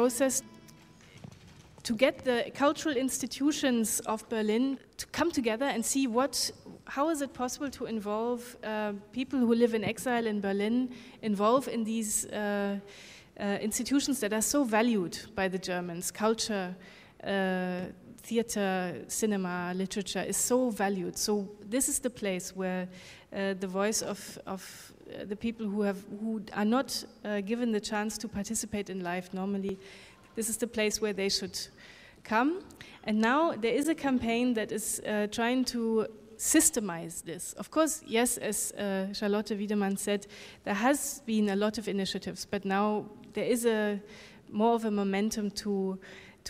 process to get the cultural institutions of Berlin to come together and see how is it possible to involve people who live in exile in Berlin, involve in these institutions that are so valued by the Germans. Culture, theater, cinema, literature is so valued. So this is the place where the voice of the people who are not given the chance to participate in life normally, this is the place where they should come. And now there is a campaign that is trying to systemize this. Of course, yes, as Charlotte Wiedemann said, there has been a lot of initiatives, but now there is more of a momentum to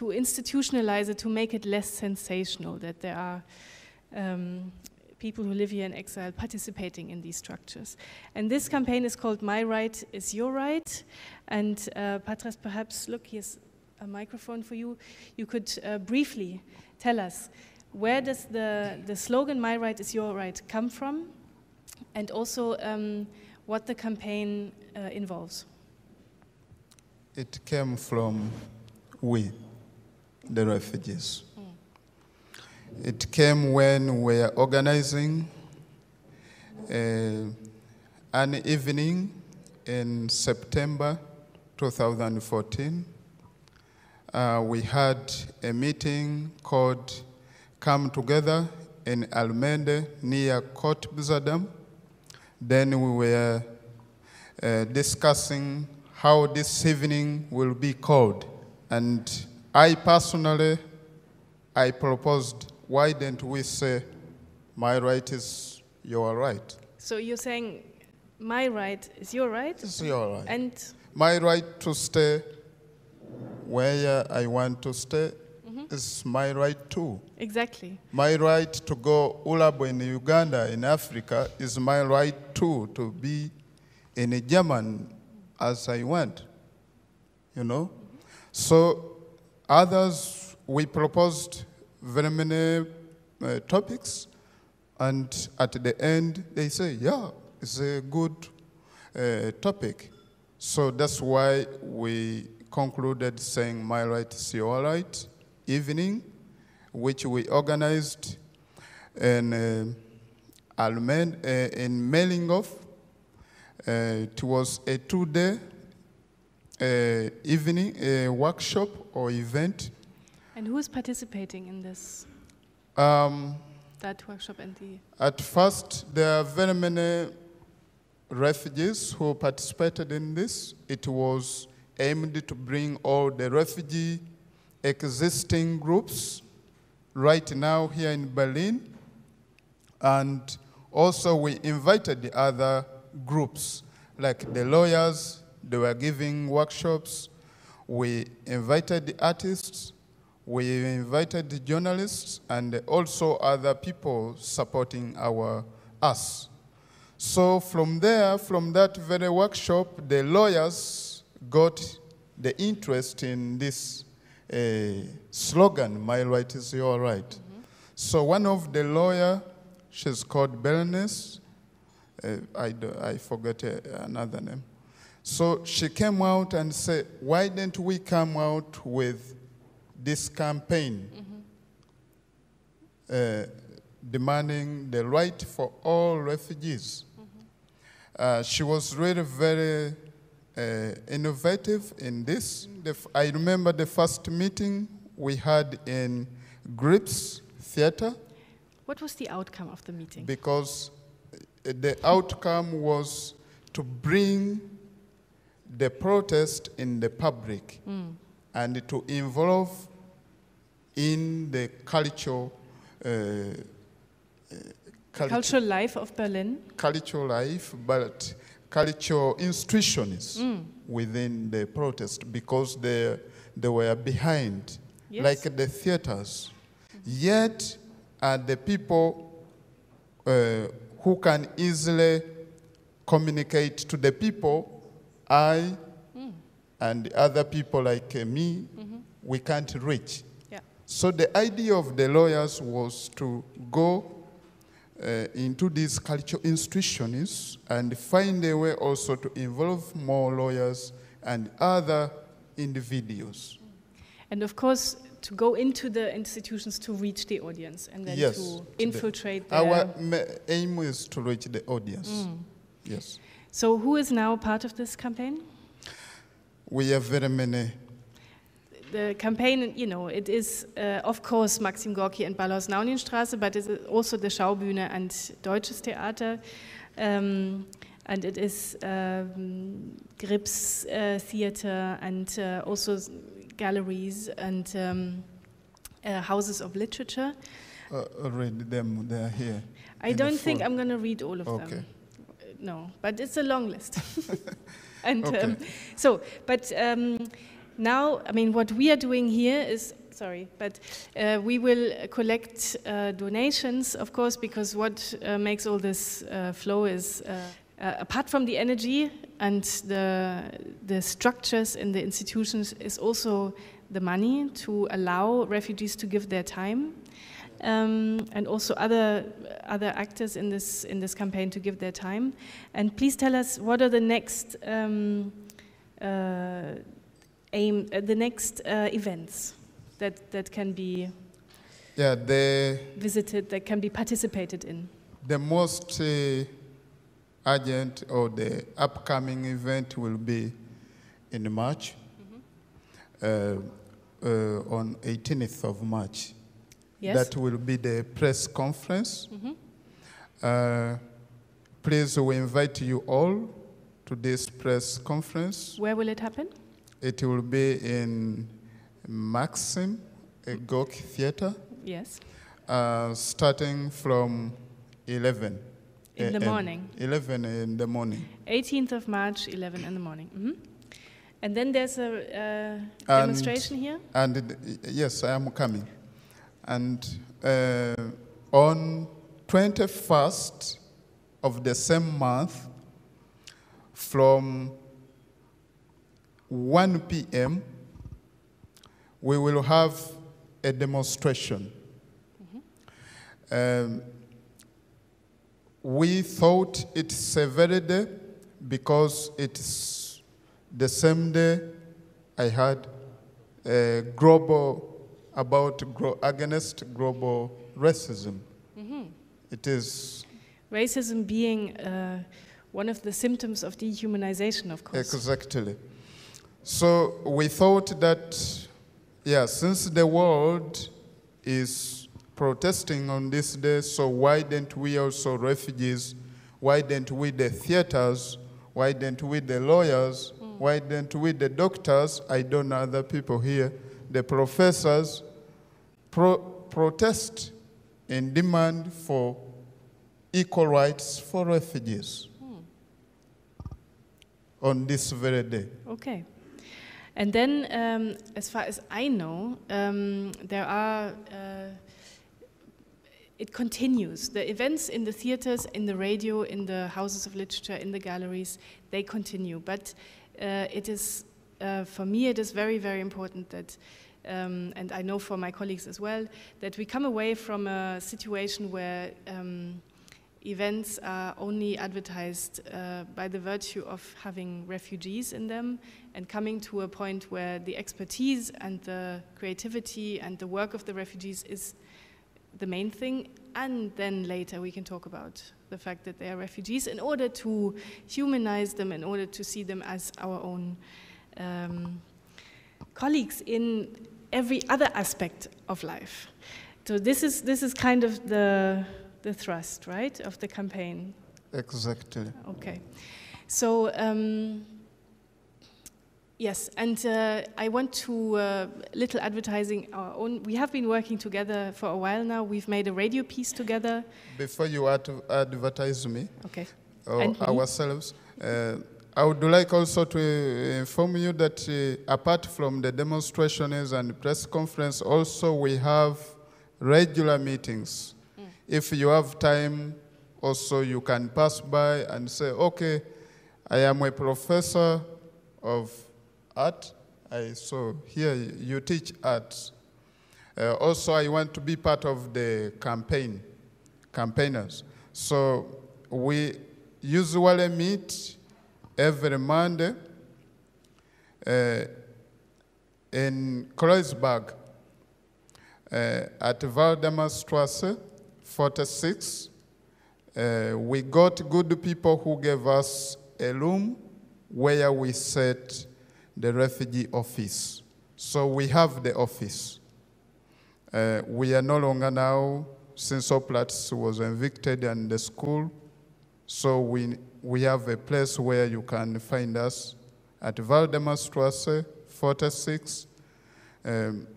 institutionalize it, to make it less sensational, that there are people who live here in exile participating in these structures. And this campaign is called My Right is Your Right. And Patras, perhaps, look, here's a microphone for you. You could briefly tell us, where does the slogan "My Right is Your Right" come from, and also what the campaign involves? It came from we, the refugees. It came when we were organizing an evening in September 2014. We had a meeting called Come Together in Almende near Court Bizadam. Then we were discussing how this evening will be called. And I personally, I proposed, why don't we say, my right is your right? So you're saying, my right is your right? It's your right. And my right to stay where I want to stay is my right too. Exactly. My right to go Ulabo in Uganda, in Africa, is my right too, to be in German as I want, you know? So others, we proposed very many topics, and at the end, they say, yeah, it's a good topic. So that's why we concluded saying, my right is your right, evening, which we organized in Mellinghof. It was a 2-day evening, a workshop or event. And who is participating in this? That workshop and the... At first, there are very many refugees who participated in this. It was aimed to bring all the refugee existing groups right now here in Berlin. And also we invited the other groups, like the lawyers, they were giving workshops. We invited the artists, we invited the journalists, and also other people supporting us. So from there, from that very workshop, the lawyers got the interest in this slogan, my right is your right. So one of the lawyers, she's called Berenice, I forget another name. So she came out and said, why don't we come out with this campaign demanding the right for all refugees? She was really very innovative in this. I remember the first meeting we had in Grips Theater. What was the outcome of the meeting? Because the outcome was to bring the protest in the public and to involve in the cultural life of Berlin. Cultural life, but cultural institutions within the protest, because they were behind, like the theaters. Yet the people who can easily communicate to the people, and other people like me, we can't reach. Yeah. So the idea of the lawyers was to go into these cultural institutions and find a way also to involve more lawyers and other individuals. And of course, to go into the institutions to reach the audience and then Yes, to infiltrate our aim is to reach the audience. Yes. So who is now part of this campaign? We have very many. The campaign, you know, it is of course Maxim Gorki and Ballhaus-Naunien-Straße, but it is also the Schaubühne and Deutsches Theater. And it is Grips Theater and also galleries and houses of literature. Read them, they are here. I don't think I'm going to read all of Okay. them. No, but it's a long list. And Okay. now, I mean, what we are doing here is, sorry, but we will collect donations, of course, because what makes all this flow is, apart from the energy and the structures in the institutions, is also the money to allow refugees to give their time, and also other actors in this campaign to give their time. And please tell us, what are the next events that can be visited, that can be participated in? The most urgent or the upcoming event will be in March, on 18th of March. Yes. That will be the press conference. Please, we invite you all to this press conference. Where will it happen? It will be in Maxim Gorki Theater. Yes. Starting from 11. In the morning. 11 in the morning. 18th of March, 11 in the morning. And then there's a demonstration here? And yes, I am coming. And on 21st of the same month, from 1 p.m., we will have a demonstration. We thought it's a very day because it's the same day I had a against global racism. It is racism being one of the symptoms of dehumanization, of course. Exactly. So we thought that, since the world is protesting on this day, so why don't we also refugees, why don't we the theaters, why don't we the lawyers, why don't we the doctors, I don't know other people here, the professors, protest in demand for equal rights for refugees on this very day. Okay. And then, as far as I know, there are, it continues. The events in the theaters, in the radio, in the houses of literature, in the galleries, they continue. But it is, for me, it is very, very important that, and I know for my colleagues as well, that we come away from a situation where events are only advertised by the virtue of having refugees in them, and coming to a point where the expertise and the creativity and the work of the refugees is the main thing, and then later we can talk about the fact that they are refugees in order to humanize them, in order to see them as our own colleagues in every other aspect of life. So this is kind of the thrust, right, of the campaign. Exactly. Okay. So, yes, and I want to, little advertising our own. We have been working together for a while now. We've made a radio piece together. Before you advertise me, okay, or ourselves, I would like also to inform you that apart from the demonstrations and press conference, also we have regular meetings. If you have time, also you can pass by and say, okay, I am a professor of art. So here you teach art. Also, I want to be part of the campaigners. So we usually meet every Monday in Kreuzberg, at Waldemarstrasse 46. We got good people who gave us a room where we set the refugee office. So we have the office. We are no longer now, since Oplats was evicted and the school, so we have a place where you can find us at Waldemarstrasse 46. And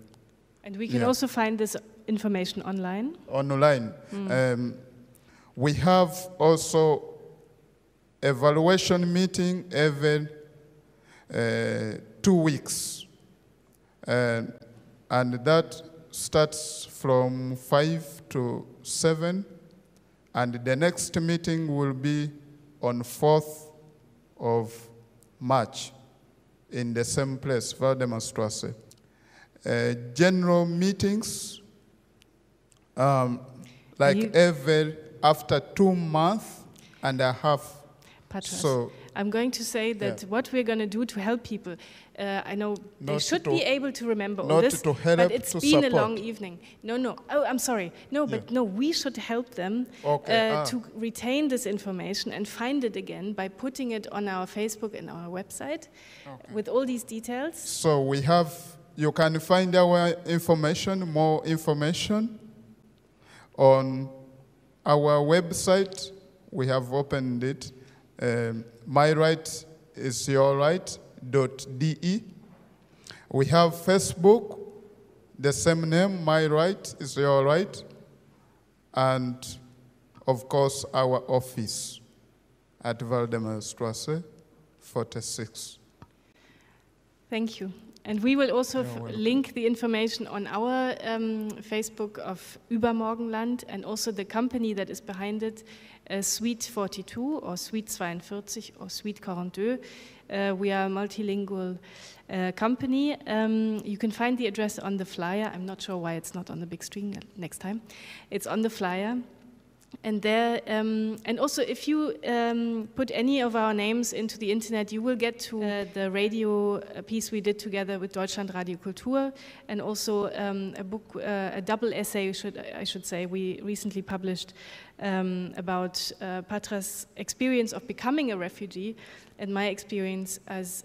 we can also find this information online. Online. We have also evaluation meeting every 2 weeks. And that starts from 5 to 7. And the next meeting will be on 4th of March in the same place, Waldemarstrasse. General meetings, every after 2 months and a half. Patras, So I'm going to say that what we're going to do to help people, I know they should be able to remember all this, but it's been a long evening. No. Oh, I'm sorry. No, but no, we should help them to retain this information and find it again by putting it on our Facebook and our website with all these details. So we have, you can find our information, more information on our website. We have opened it. myrightisyourright.de. We have Facebook, the same name, My Right is Your Right, and of course our office at Waldemarstrasse 46. Thank you. And we will also link the information on our Facebook of Übermorgenland and also the company that is behind it, Suite 42 or Suite 42 or Suite 42. We are a multilingual company. You can find the address on the flyer. I'm not sure why it's not on the big screen next time. It's on the flyer. And there, and also if you put any of our names into the internet, you will get to the radio piece we did together with Deutschland Radio Kultur, and also a book, a double essay, I should say, we recently published about Patras' experience of becoming a refugee and my experience as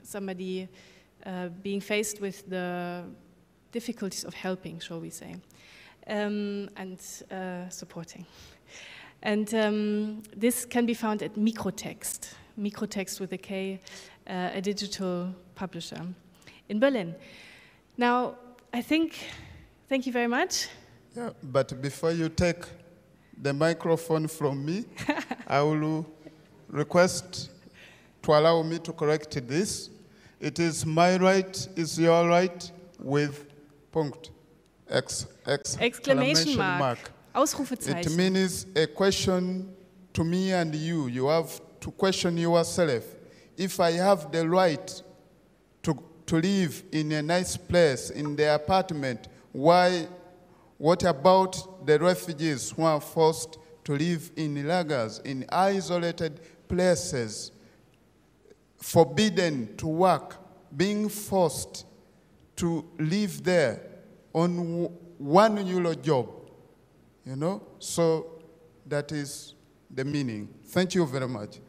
somebody being faced with the difficulties of helping, shall we say. And supporting. And this can be found at Microtext with a K, a digital publisher in Berlin. Now, I think, thank you very much. Yeah, but before you take the microphone from me, I will request to allow me to correct this. It is my right is your right with punct. Exclamation mark. Ausrufezeichen. It means a question to me and you. You have to question yourself. If I have the right to live in a nice place, in the apartment, what about the refugees who are forced to live in lagers, in isolated places, forbidden to work, being forced to live there on €1 job, you know? So that is the meaning. Thank you very much.